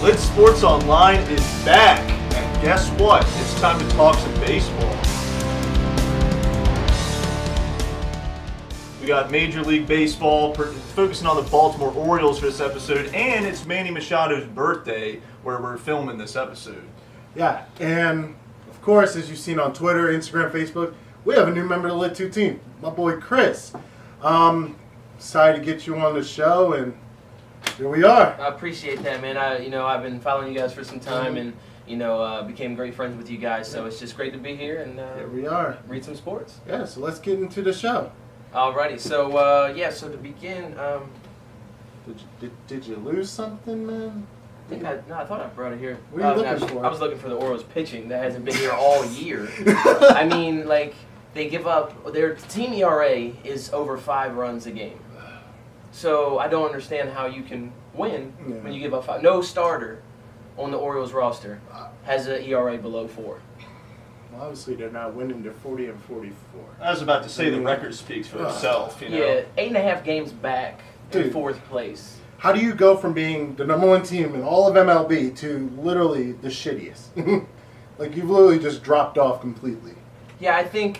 Lit Sports Online is back, and guess what? It's time to talk some baseball. We got Major League Baseball focusing on the Baltimore Orioles for this episode, and it's Manny Machado's birthday where we're filming this episode. Yeah, and of course, as you've seen on Twitter, Instagram, Facebook, we have a new member of the LitTube team, my boy Chris. Excited to get you on the show, and here we are. I appreciate that, man. I've been following you guys for some time, and became great friends with you guys. So it's just great to be here and Here we are. read some sports. Yeah, so let's get into the show. Alrighty, so so to begin, Did you lose something, man? I thought I brought it here. What are you looking for? I was looking for the Orioles pitching that hasn't been here all year. I mean, like, they give up, their team ERA is over 5 runs a game. So I don't understand how you can win when you give up 5. No starter on the Orioles roster has an ERA below 4. Well, obviously, they're not winning. They're 40 and 44. I was about to say the record speaks for itself. Yeah, 8.5 games back in 4th place. How do you go from being the number 1 team in all of MLB to literally the shittiest? Like, you've literally just dropped off completely. Yeah, I think,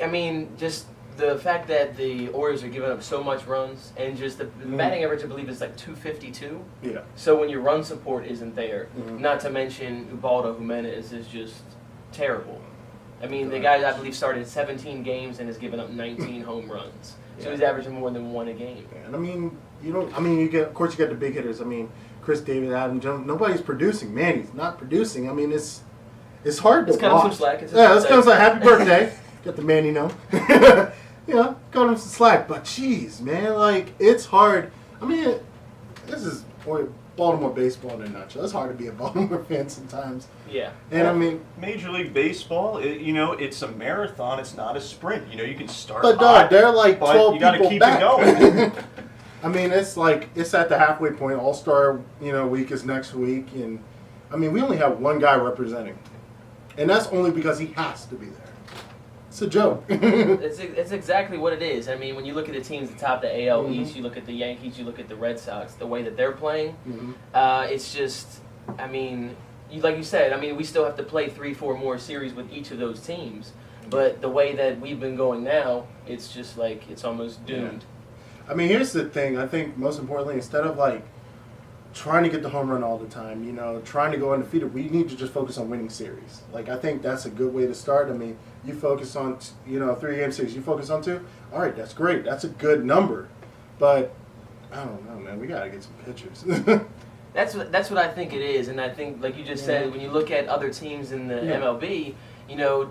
just the fact that the Orioles are giving up so much runs, and just the batting average, I believe, is like 252. Yeah. So when your run support isn't there, not to mention Ubaldo Jimenez is just terrible. I mean, the guy, I believe, started 17 games and has given up 19 home runs. So he's averaging more than 1 a game. And you get, of course, you get the big hitters. I mean, Chris David, Adam Jones. Nobody's producing. Manny's not producing. I mean, it's hard to watch. Let's cut him some slack. Let's cut him some happy birthday. Get the Manny know. Cut him some slack. But jeez, man, like, it's hard. I mean, this is Baltimore baseball in a nutshell. It's hard to be a Baltimore fan sometimes. Yeah. And Major League Baseball, it's a marathon. It's not a sprint. You can start. But dog, they're like 12 you got to people keep back. it going. I mean, it's at the halfway point. All-Star, week is next week, and I mean, we only have one guy representing, and that's only because he has to be there. It's a joke. It's exactly what it is. I mean, when you look at the teams atop the AL East, you look at the Yankees, you look at the Red Sox, the way that they're playing, it's just, I mean, like you said, I mean, we still have to play 3-4 more series with each of those teams, but the way that we've been going now, it's just like, it's almost doomed. Yeah. I mean, here's the thing. I think most importantly, instead of trying to get the home run all the time, trying to go undefeated, we need to just focus on winning series. Like, I think that's a good way to start. I mean, you focus on, 3-game series. You focus on 2. All right, that's great. That's a good number. But I don't know, man. We got to get some pitchers. That's what I think it is. And I think, like you just said, when you look at other teams in the MLB,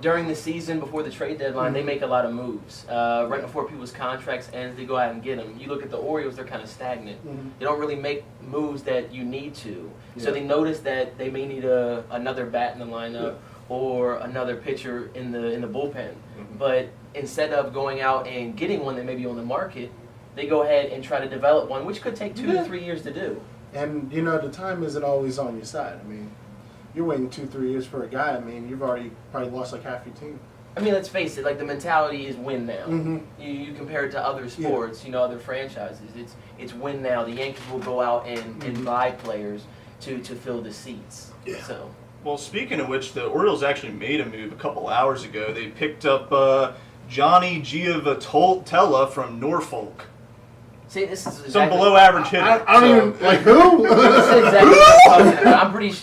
during the season, before the trade deadline, they make a lot of moves. Right before people's contracts ends, they go out and get them. You look at the Orioles, they're kind of stagnant. They don't really make moves that you need to. So they notice that they may need another bat in the lineup or another pitcher in the bullpen. But instead of going out and getting one that may be on the market, they go ahead and try to develop one, which could take 2 to 3 years to do. And, the time isn't always on your side. I mean, you're waiting 2-3 years for a guy. I mean, you've already probably lost like half your team. I mean, let's face it. Like, the mentality is win now. You compare it to other sports, other franchises. It's win now. The Yankees will go out and buy players to fill the seats. Yeah. So. Well, speaking of which, the Orioles actually made a move a couple hours ago. They picked up Johnny Gmroyster45 from Norfolk. See, this is some below-average hitter. I don't even who. This is exactly what I'm talking about. I'm pretty.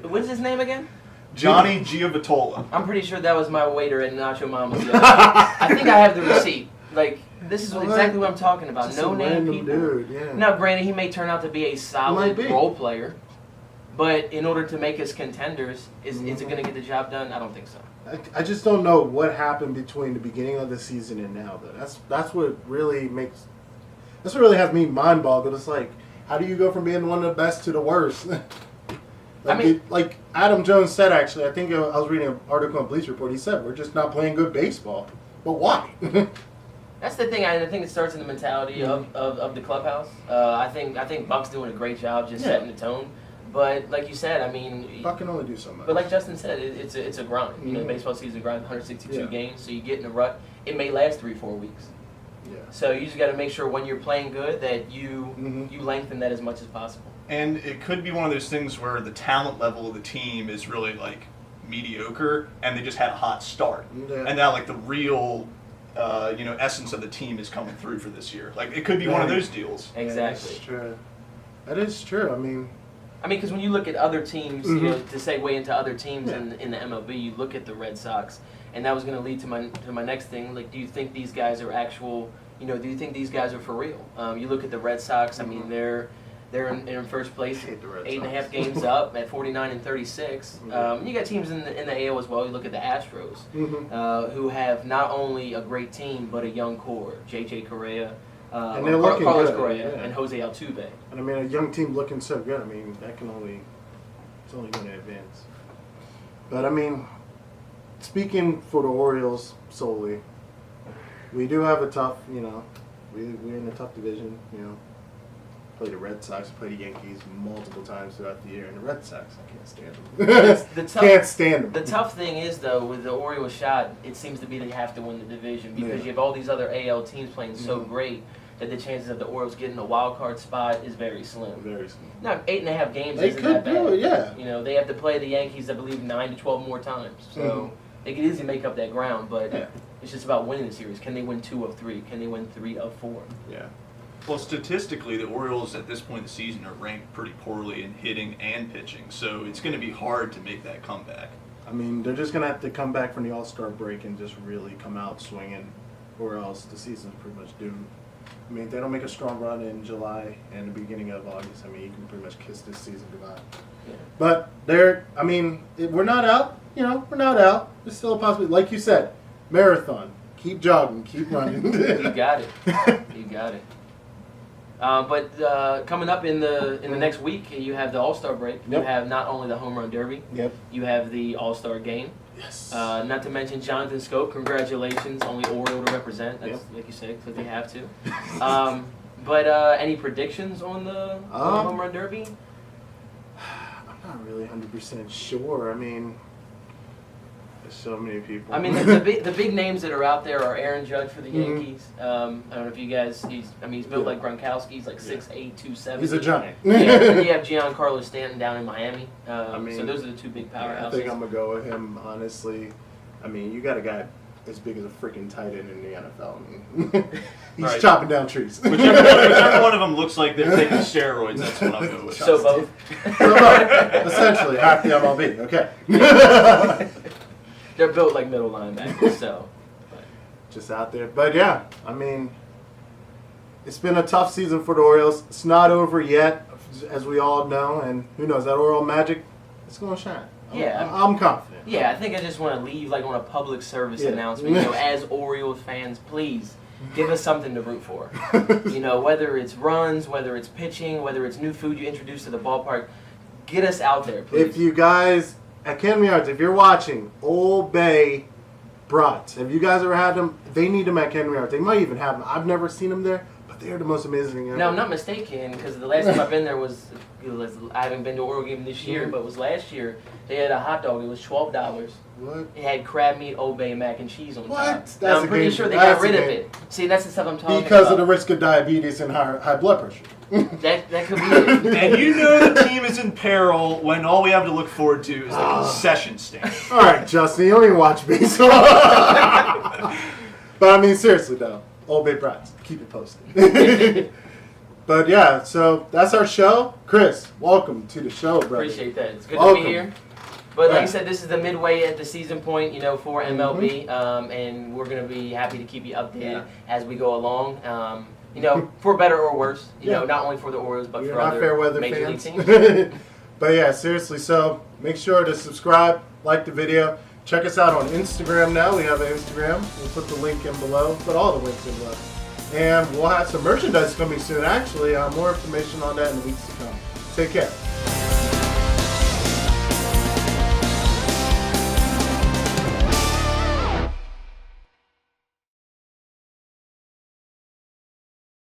What's his name again? Johnny Gmroyster45. I'm pretty sure that was my waiter at Nacho Mama's. I think I have the receipt. Like, this is exactly what I'm talking about. Just No-name people. Dude, yeah. Now, granted, he may turn out to be a solid role player, but in order to make us contenders, is it going to get the job done? I don't think so. I just don't know what happened between the beginning of the season and now, though. That's what really makes. That's what really has me mind-boggled. It's like, how do you go from being one of the best to the worst? Like Adam Jones said, actually, I think I was reading an article on Bleacher Report. He said, we're just not playing good baseball. But why? That's the thing. I think it starts in the mentality of the clubhouse. I think Buck's doing a great job just setting the tone. But like you said, I mean, Buck can only do so much. But like Justin said, it's a grind. The baseball season grind, 162 games, so you get in a rut. It may last 3-4 weeks. Yeah. So you just got to make sure when you're playing good that you lengthen that as much as possible. And it could be one of those things where the talent level of the team is really like mediocre, and they just had a hot start, and now like the real, essence of the team is coming through for this year. Like it could be one of those deals. Exactly. That's true. That is true. I mean, because when you look at other teams, to segue into other teams in the MLB, you look at the Red Sox, and that was going to lead to my next thing. Like, do you think these guys are actual? Do you think these guys are for real? You look at the Red Sox. I mean, they're in first place, 8.5 games up at 49 and 36. You got teams in the AL as well. You look at the Astros, who have not only a great team but a young core. J.J. Correa, and they're looking Carlos good, Correa, and Jose Altuve. And I mean, a young team looking so good. I mean, it's only going to advance. But I mean, speaking for the Orioles solely, we do have a tough, we're in a tough division, Play the Red Sox, play the Yankees multiple times throughout the year, and the Red Sox, I can't stand them. Can't stand them. The tough thing is, though, with the Orioles shot, it seems to be they have to win the division because you have all these other AL teams playing so great that the chances of the Orioles getting a wild card spot is very slim. Very slim. Now, 8.5 games They isn't could that bad. do it, yeah. They have to play the Yankees, I believe, 9 to 12 more times. So they could easily make up that ground, but it's just about winning the series. Can they win 2 of 3? Can they win 3 of 4? Yeah. Well, statistically, the Orioles at this point in the season are ranked pretty poorly in hitting and pitching, so it's going to be hard to make that comeback. I mean, they're just going to have to come back from the All-Star break and just really come out swinging, or else the season's pretty much doomed. I mean, if they don't make a strong run in July and the beginning of August, I mean, you can pretty much kiss this season goodbye. Yeah. But we're not out. We're not out. There's still a possibility. Like you said, marathon. Keep jogging. Keep running. You got it. You got it. But coming up in the next week, you have the All-Star break. You have not only the Home Run Derby. You have the All-Star Game. Yes. Not to mention Jonathan Scope. Congratulations, only Oriole to represent. That's like you said, because they have to. But any predictions on the Home Run Derby? I'm not really 100% sure. I mean, there's so many people. I mean, the big names that are out there are Aaron Judge for the Yankees. I don't know if you guys. He's built like Gronkowski. He's like 6'8", 270. He's a giant. And you have Giancarlo Stanton down in Miami. So those are the two big powerhouses. I think I'm gonna go with him. Honestly, I mean, you got a guy as big as a freaking tight end in the NFL. I mean, he's chopping down trees. Whichever one of them looks like they're taking steroids, that's what I'll go with. So both. Essentially, half the MLB. Okay. They're built like middle linebackers, so. Just out there. But yeah, I mean, it's been a tough season for the Orioles. It's not over yet, as we all know, and who knows, that Oriole magic, it's going to shine. I'm confident. Yeah, I think I just want to leave like on a public service announcement. As Orioles fans, please give us something to root for. Whether it's runs, whether it's pitching, whether it's new food you introduce to the ballpark, get us out there, please. If you guys at Academy Arts, if you're watching, Old Bay brats, have you guys ever had them? They need them at Academy Arts. They might even have them. I've never seen them there, but they're the most amazing thing ever. Now, I'm not mistaken, because the last time I've been there was, I haven't been to an Oriole game this year, but it was last year. They had a hot dog. It was $12. What? It had crab meat, Old Bay, mac and cheese on top. What? Now, I'm pretty sure they got rid of it. See, that's the stuff I'm talking about. Because of the risk of diabetes and high blood pressure. That could be it. And the team is in peril when all we have to look forward to is the concession stand. All right, Justin, you don't even watch baseball. But I mean, seriously though, Old Bay brats, keep it posted. But yeah, so that's our show. Chris, welcome to the show, brother. Appreciate that. It's good to be here. But like I said, this is the midway at the season point, for MLB, and we're going to be happy to keep you updated as we go along. For better or worse, not only for the Orioles, but for other major league teams. But yeah, seriously, so make sure to subscribe, like the video. Check us out on Instagram now. We have an Instagram. We'll put the link in below, put all the links in below. And we'll have some merchandise coming soon, actually. More information on that in the weeks to come. Take care.